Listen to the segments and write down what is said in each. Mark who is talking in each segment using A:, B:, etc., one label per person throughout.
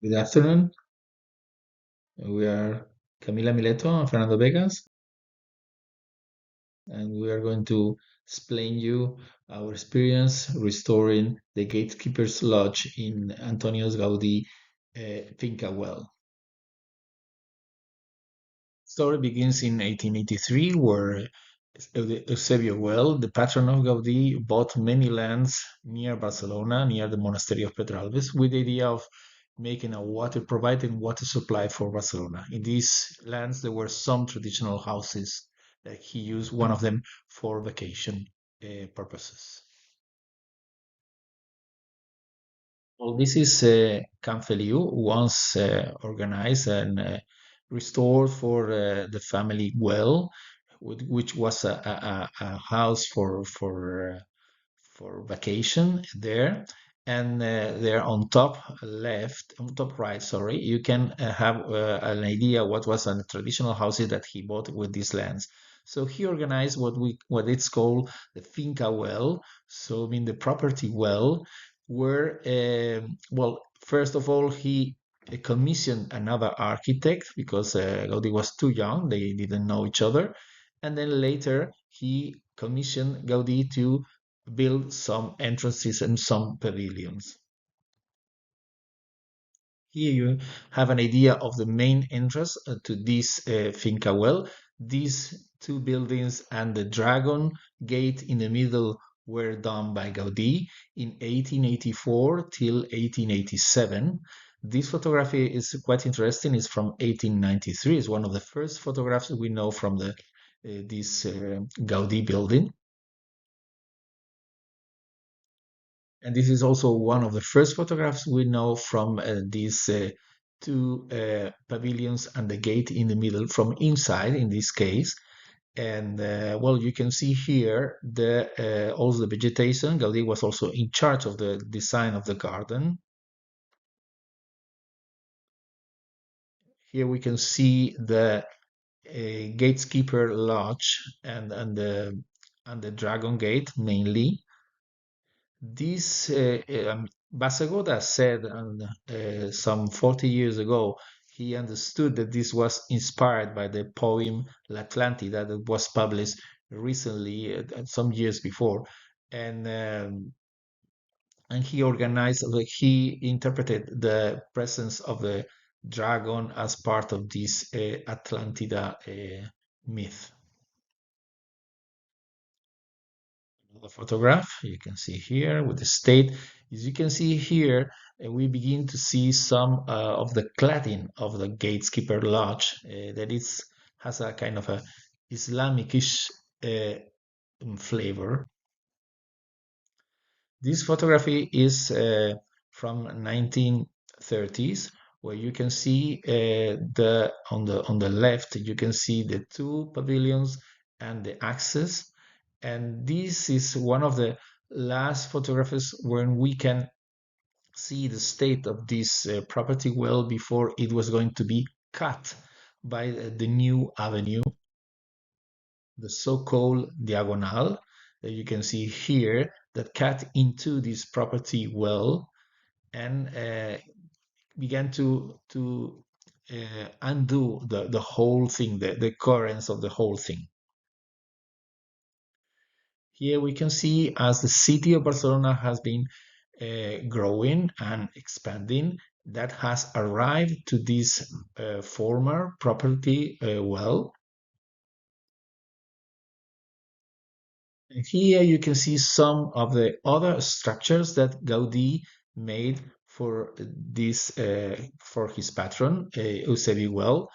A: Good afternoon. We are Camilla Mileto and Fernando Vegas, and we are going to explain you our experience restoring the Gatekeeper's Lodge in Antoni Gaudi Finca Guell. Story begins in 1883, where Eusebio Well, the patron of Gaudi, bought many lands near Barcelona, near the monastery of Pedralbes, with the idea of making providing water supply for Barcelona. In these lands, there were some traditional houses that he used, one of them for vacation purposes. Well, this is Camp Feliu, once organized and restored for the family well, which was a house for vacation there. And there on top left, on top right, sorry, you can have an idea what was a traditional houses that he bought with these lands. So he organized what it's called the Finca Well, so I mean the property well, where well, first of all he commissioned another architect because Gaudi was too young; they didn't know each other, and then later he commissioned Gaudi to build some entrances and some pavilions. Here you have an idea of the main entrance to this Finca Well. These two buildings and the Dragon Gate in the middle were done by Gaudí in 1884 till 1887. This photography is quite interesting. It's from 1893. It's one of the first photographs we know from the this Gaudí building. And this is also one of the first photographs we know from these two pavilions and the gate in the middle from inside in this case. And well, you can see here the also the vegetation. Gaudí was also in charge of the design of the garden. Here we can see the Gatekeeper Lodge and the Dragon Gate mainly. This Basagoda said some 40 years ago, he understood that this was inspired by the poem L'Atlantida that was published recently, some years before, and um, and he organized, like he interpreted the presence of the dragon as part of this Atlantida myth. The photograph you can see here with the state. As you can see here, we begin to see some of the cladding of the Gatekeeper Lodge that is has a kind of a Islamicish uh, flavor. This photography is from 1930s, where you can see the on the left you can see the two pavilions and the axis, and this is one of the last photographs when we can see the state of this property well before it was going to be cut by the new avenue, the so-called diagonal that you can see here that cut into this property well and began to undo the whole thing, the currents of the whole thing. Here we can see as the city of Barcelona has been growing and expanding, that has arrived to this former property well. And here you can see some of the other structures that Gaudí made for this for his patron Eusebi Well.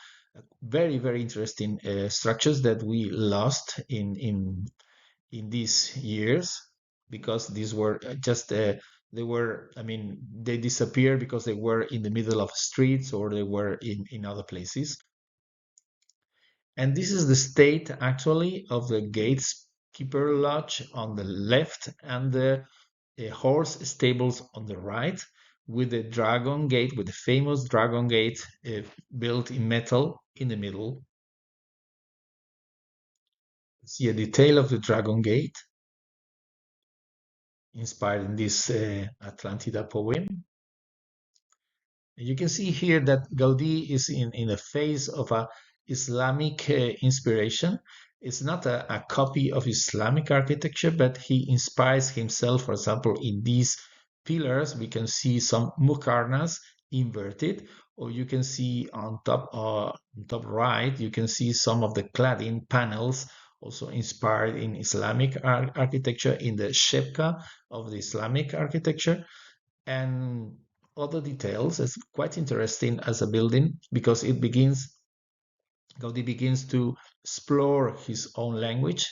A: Very very interesting structures that we lost in these years because these were just they were, I mean, they disappeared because they were in the middle of streets or they were in other places. And this is the state actually of the Gatekeeper Lodge on the left and the horse stables on the right, with the Dragon Gate, with the famous Dragon Gate built in metal in the middle. See a detail of the Dragon Gate inspired in this Atlantida poem. You can see here that Gaudi is in a phase of a Islamic inspiration. It's not a copy of Islamic architecture, but he inspires himself. For example, in these pillars, we can see some muqarnas inverted, or you can see on top right, you can see some of the cladding panels also inspired in Islamic architecture in the shebka of the Islamic architecture. And other details. It's quite interesting as a building because Gaudi begins to explore his own language.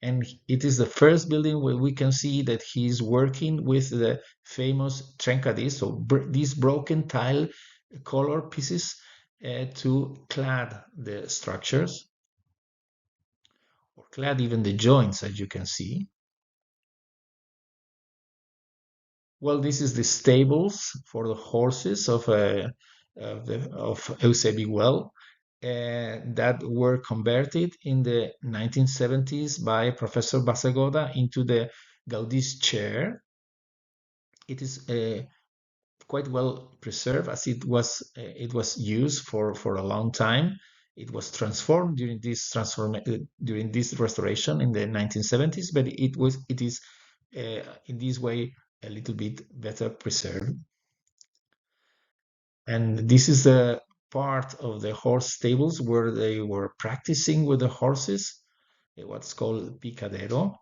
A: And it is the first building where we can see that he's working with the famous trencadís, so these broken tile color pieces to clad the structures or clad even the joints, as you can see. Well, this is the stables for the horses of Eusebio that were converted in the 1970s by Professor Bassegoda into the Gaudi's chair. It is quite well preserved as it was used for a long time. It was transformed during this restoration in the 1970s, but it is in this way a little bit better preserved. And this is the part of the horse stables where they were practicing with the horses, what's called picadero.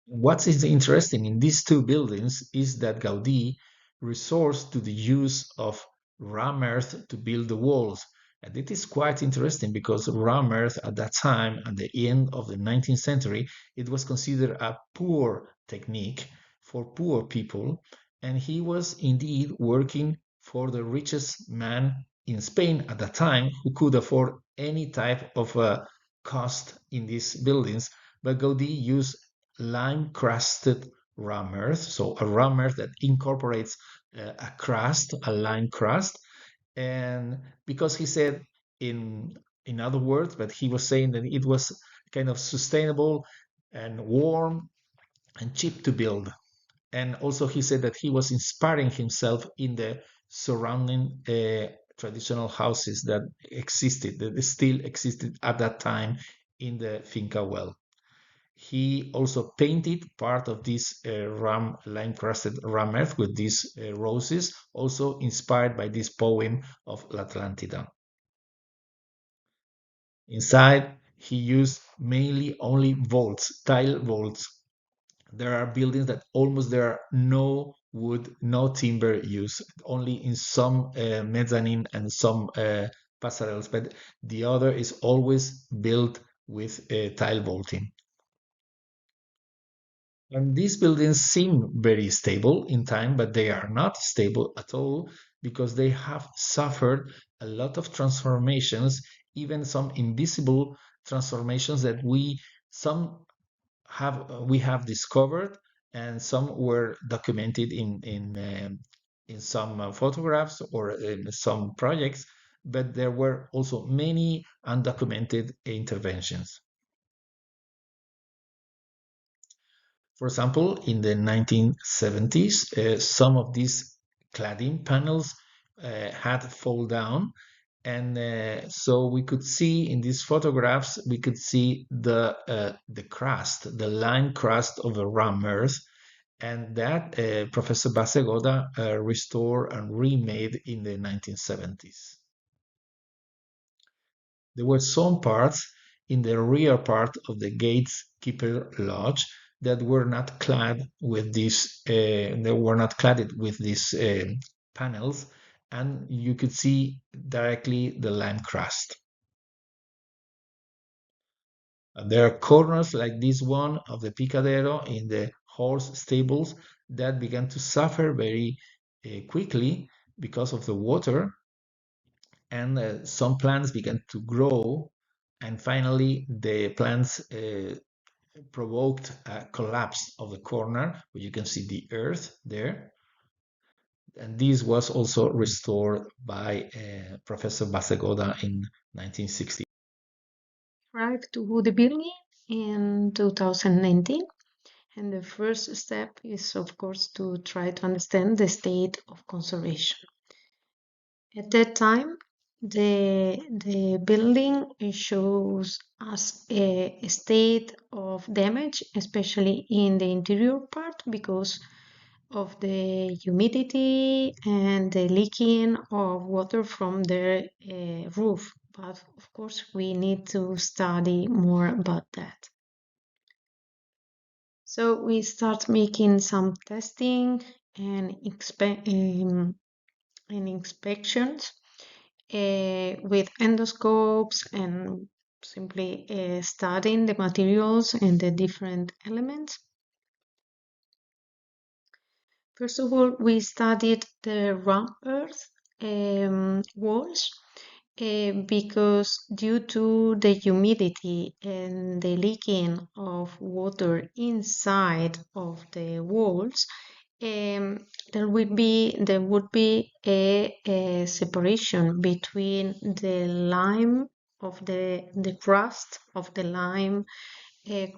A: What is interesting in these two buildings is that Gaudí resorts to the use of ram earth to build the walls. And it is quite interesting because ram earth at that time, at the end of the 19th century, it was considered a poor technique for poor people. And he was indeed working for the richest man in Spain at that time who could afford any type of cost in these buildings. But Gaudí used lime crusted ram earth, so a ram earth that incorporates a crust, a lime crust. And because he said in other words, but he was saying that it was kind of sustainable and warm and cheap to build. And also he said that he was inspiring himself in the surrounding traditional houses that still existed at that time in the Finca Guell. He also painted part of this lime-crusted ram earth with these roses, also inspired by this poem of La Atlántida. Inside, he used mainly only vaults, tile vaults. There are buildings that almost there are no wood, no timber used, only in some mezzanine and some passerelles, but the other is always built with tile vaulting. And these buildings seem very stable in time, but they are not stable at all because they have suffered a lot of transformations, even some invisible transformations that we have discovered, and some were documented in some photographs or in some projects, but there were also many undocumented interventions. For example, in the 1970s, some of these cladding panels had fall down, and so we could see in these photographs, we could see the crust, the lime crust of the ram earth, and that Professor Bassegoda restored and remade in the 1970s. There were some parts in the rear part of the Gatekeeper lodge that were not clad with these panels, and you could see directly the lime crust. And there are corners like this one of the picadero in the horse stables that began to suffer very quickly because of the water, and some plants began to grow, and finally the plants provoked a collapse of the corner, where you can see the earth there. And this was also restored by Professor Bassegoda in 1960.
B: Arrived to the building in 2019, And the first step is, of course, to try to understand the state of conservation. At that time, the building shows us a state of damage, especially in the interior part, because of the humidity and the leaking of water from the roof. But of course, we need to study more about that. So we start making some testing and inspections with endoscopes and simply studying the materials and the different elements. First of all, we studied the ramp earth walls because due to the humidity and the leaking of water inside of the walls, there would be a separation between the lime of the crust of the lime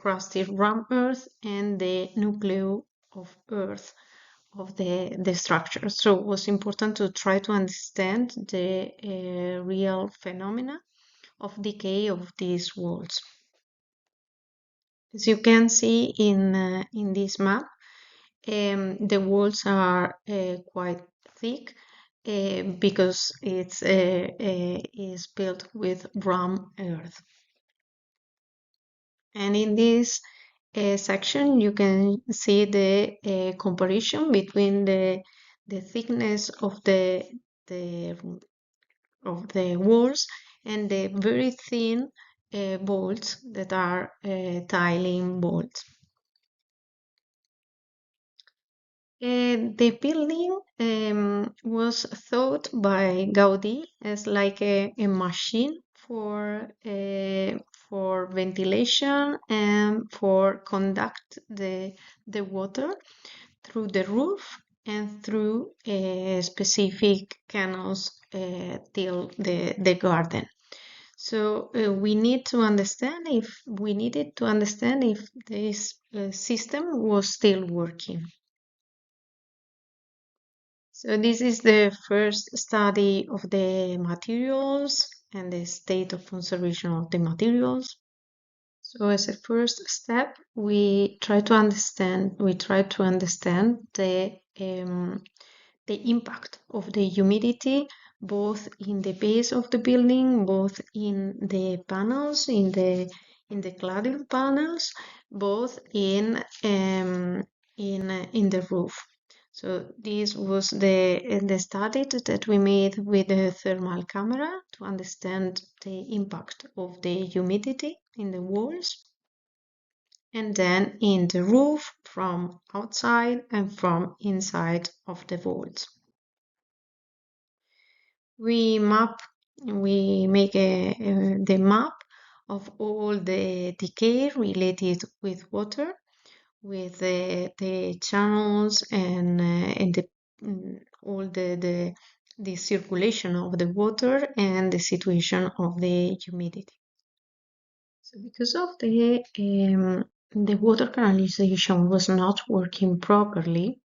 B: crusty ramp earth and the nucleus of earth of the structure. So it was important to try to understand the real phenomena of decay of these walls. As you can see in this map, the walls are quite thick because it's is built with ramp earth. And in this section, you can see the comparison between the thickness of the walls and the very thin bolts that are tiling bolts. The building was thought by Gaudi as like a machine for ventilation and for conduct the water through the roof and through specific canals till the garden. So we needed to understand if this system was still working. So this is the first study of the materials and the state of conservation of the materials. So as a first step, we try to understand the impact of the humidity both in the base of the building, both in the panels, in the cladding panels, both in the roof. So this was the study that we made with the thermal camera to understand the impact of the humidity in the walls, and then in the roof from outside and from inside of the walls. We make the map of all the decay related with water, with the channels and all the circulation of the water and the situation of the humidity. So because of the water canalization was not working properly,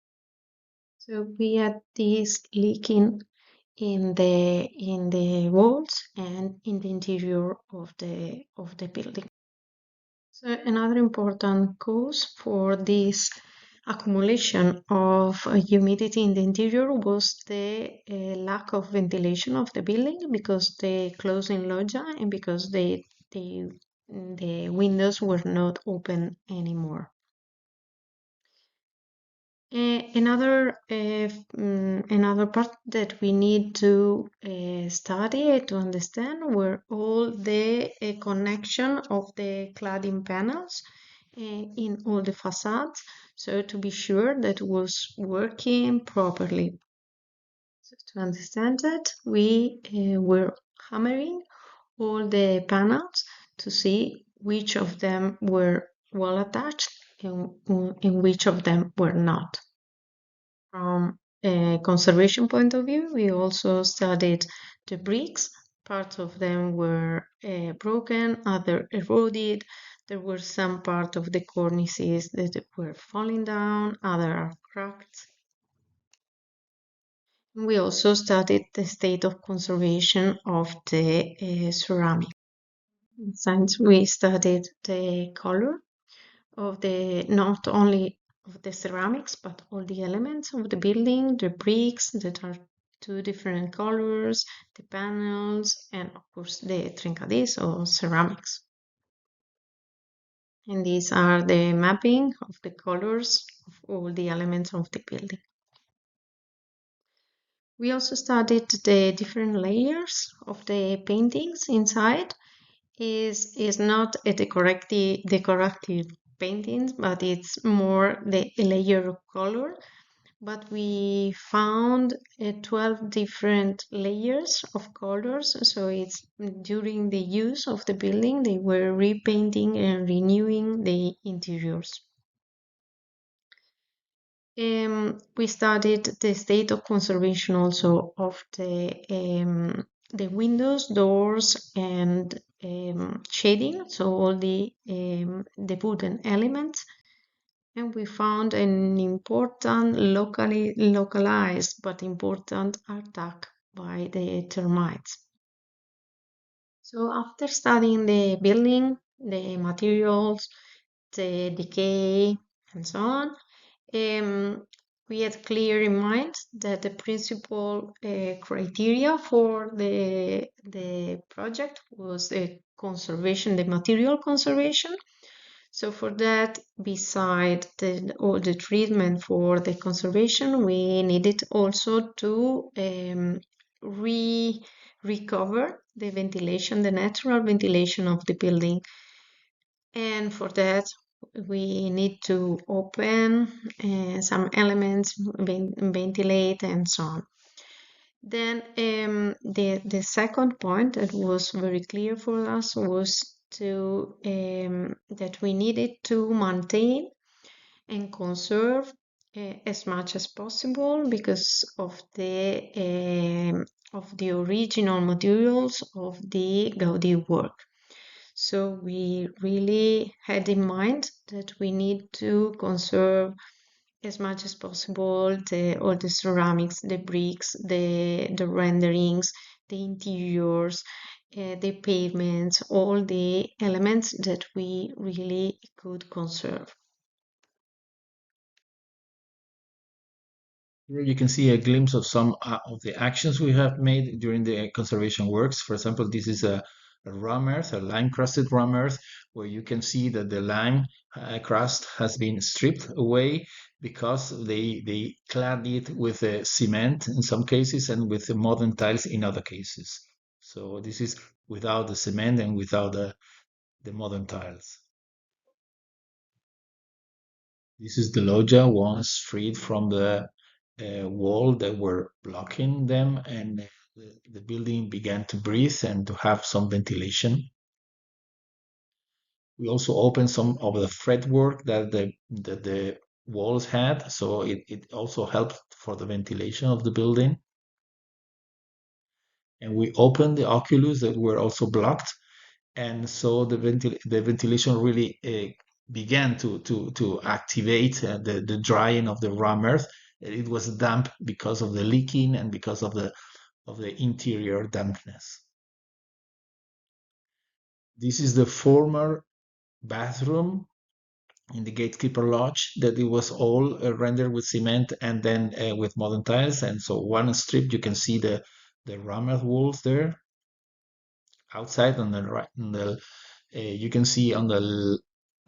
B: so we had this leaking in the walls and in the interior of the building. So another important cause for this accumulation of humidity in the interior was the lack of ventilation of the building because the closing loggia and because the windows were not open anymore. Another part that we need to study to understand were all the connection of the cladding panels in all the facades, so to be sure that it was working properly. So to understand that, we were hammering all the panels to see which of them were well attached and which of them were not. From a conservation point of view, we also studied the bricks. Parts of them were broken, other eroded. There were some part of the cornices that were falling down, other are cracked. We also studied the state of conservation of the ceramic. Since we studied the color of the not only of the ceramics but all the elements of the building, the bricks that are two different colors, the panels, and of course the trincadis or ceramics. And these are the mapping of the colors of all the elements of the building. We also studied the different layers of the paintings inside. Is not a decorative paintings, but it's more the layer of color. But we found 12 different layers of colors, so it's during the use of the building they were repainting and renewing the interiors. We studied the state of conservation also of the windows, doors, and shading, so all the wooden elements. And we found an important localized but important attack by the termites. So after studying the building, the materials, the decay, and so on, we had clear in mind that the principal criteria for the project was the conservation, the material conservation. So for that, beside all the treatment for the conservation, we needed also to recover the ventilation, the natural ventilation of the building. And for that, we need to open some elements, ventilate, and so on. Then the second point that was very clear for us was that we needed to maintain and conserve as much as possible because of the original materials of the Gaudi work. So we really had in mind that we need to conserve as much as possible all the ceramics, the bricks, the renderings, the interiors, the pavements, all the elements that we really could conserve.
A: Here you can see a glimpse of some of the actions we have made during the conservation works. For example, this is a ram earth, a lime crusted ram earth, where you can see that the lime crust has been stripped away because they clad it with cement in some cases and with modern tiles in other cases. So this is without the cement and without the modern tiles. This is the loggia once freed from the wall that were blocking them, and the building began to breathe and to have some ventilation. We also opened some of the fretwork that the walls had, so it also helped for the ventilation of the building. And we opened the oculus that were also blocked, and so the ventilation really began to activate the drying of the ram earth. It was damp because of the leaking and because of the interior dampness. This is the former bathroom in the Gatekeeper Lodge that it was all rendered with cement and then with modern tiles. And so one strip you can see the ram earth walls there outside on the right. You can see on the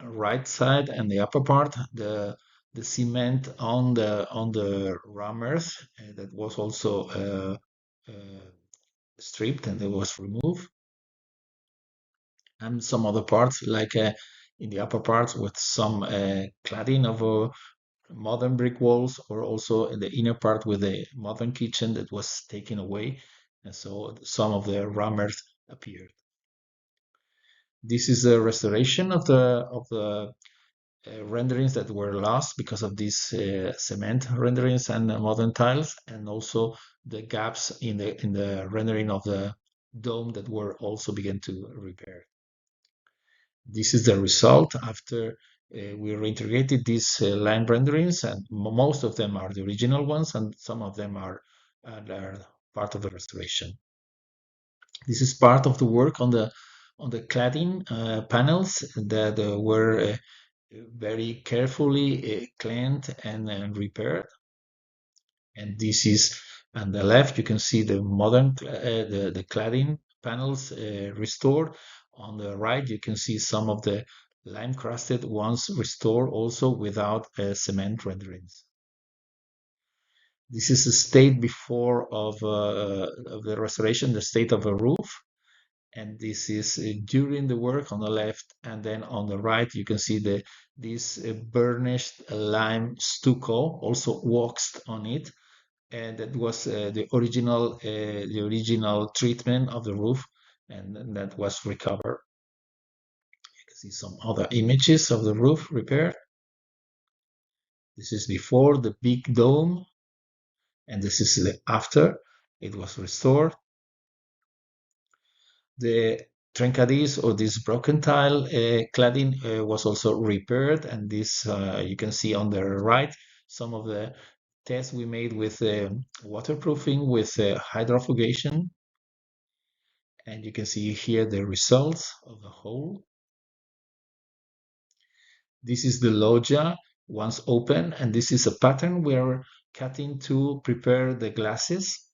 A: right side and the upper part the cement on the ram earth that was also stripped and it was removed, and some other parts like in the upper parts with some cladding of modern brick walls, or also in the inner part with a modern kitchen that was taken away, and so some of the ram earth appeared. This is a restoration of the renderings that were lost because of these cement renderings and modern tiles, and also the gaps in the rendering of the dome that were also began to repair. This is the result after we reintegrated these line renderings, and most of them are the original ones, and some of them are part of the restoration. This is part of the work on the cladding panels that were very carefully cleaned and repaired. And this is on the left, you can see the modern the cladding panels restored. On the right, you can see some of the lime crusted ones restored also without cement renderings. This is the state before of the restoration, the state of a roof. And this is during the work on the left, and then on the right you can see this burnished lime stucco also waxed on it, and that was the original treatment of the roof, and that was recovered. You can see some other images of the roof repaired. This is before the big dome, and this is the after it was restored. The trencadís or this broken tile cladding was also repaired, and this you can see on the right some of the tests we made with waterproofing with hydrofugation, and you can see here the results of the whole. This is the loggia once open, and this is a pattern we're cutting to prepare the glasses.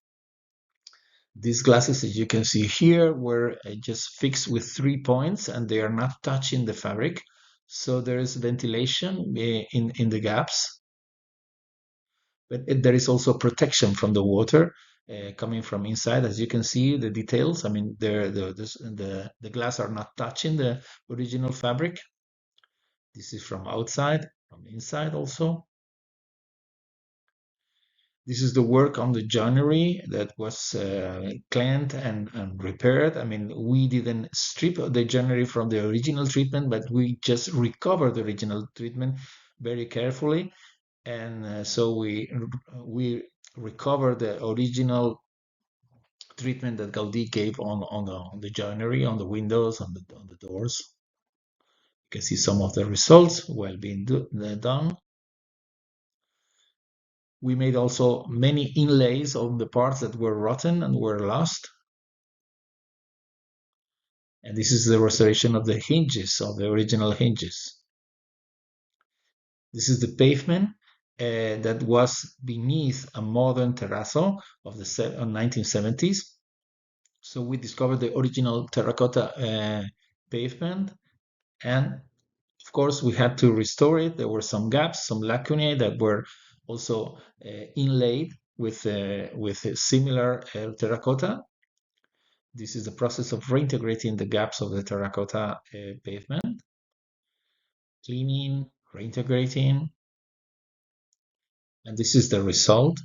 A: These glasses, as you can see here, were just fixed with 3 points, and they are not touching the fabric. So there is ventilation in the gaps, but there is also protection from the water coming from inside. As you can see, the details, I mean, the glass are not touching the original fabric. This is from outside, from inside also. This is the work on the joinery that was cleaned and repaired. I mean, we didn't strip the joinery from the original treatment, but we just recovered the original treatment very carefully. And so we recovered the original treatment that Gaudi gave on the joinery, on the windows, on the doors. You can see some of the results well being done. We made also many inlays on the parts that were rotten and were lost. And this is the restoration of the hinges, of the original hinges. This is the pavement that was beneath a modern terrazzo of the 1970s. So we discovered the original terracotta pavement, and of course we had to restore it. There were some gaps, some lacunae that were also inlaid with similar terracotta. This is the process of reintegrating the gaps of the terracotta pavement, cleaning, reintegrating, and this is the result.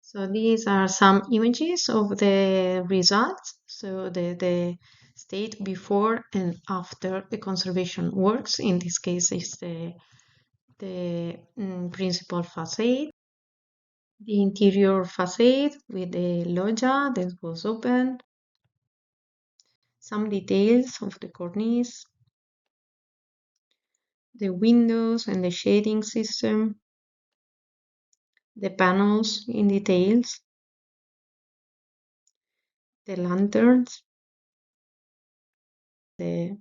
B: So these are some images of the results. So the state before and after the conservation works. In this case, is the principal facade, the interior facade with the loggia that was open, some details of the cornice, the windows and the shading system, the panels in details, the lanterns, the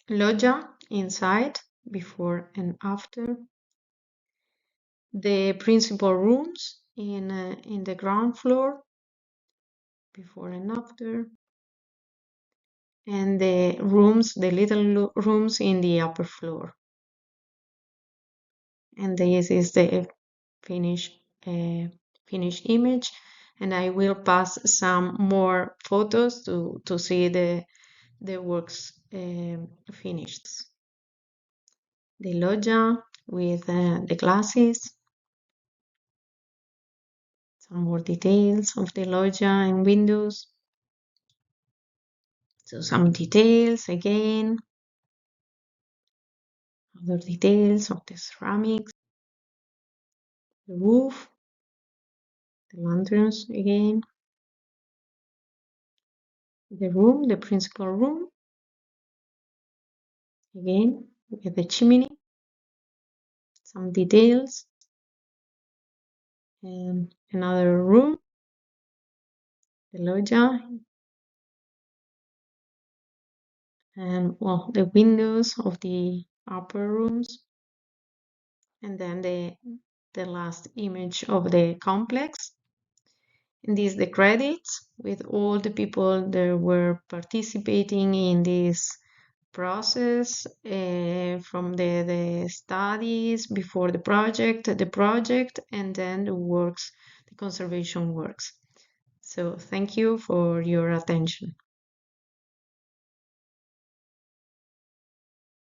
B: loggia inside before and after, the principal rooms in the ground floor before and after, and the rooms, the little rooms in the upper floor. And this is the finished finished image, and I will pass some more photos to see the works finished. The loggia with the glasses, some more details of the loggia and windows. So some details again, other details of the ceramics, the roof, the lanterns again, the room, the principal room, again with the chimney, some details, and another room, the loggia, and well, the windows of the upper rooms, and then the last image of the complex. And this is the credits with all the people that were participating in this process, from the studies before the project, and then the works, the conservation works. So thank you for your attention.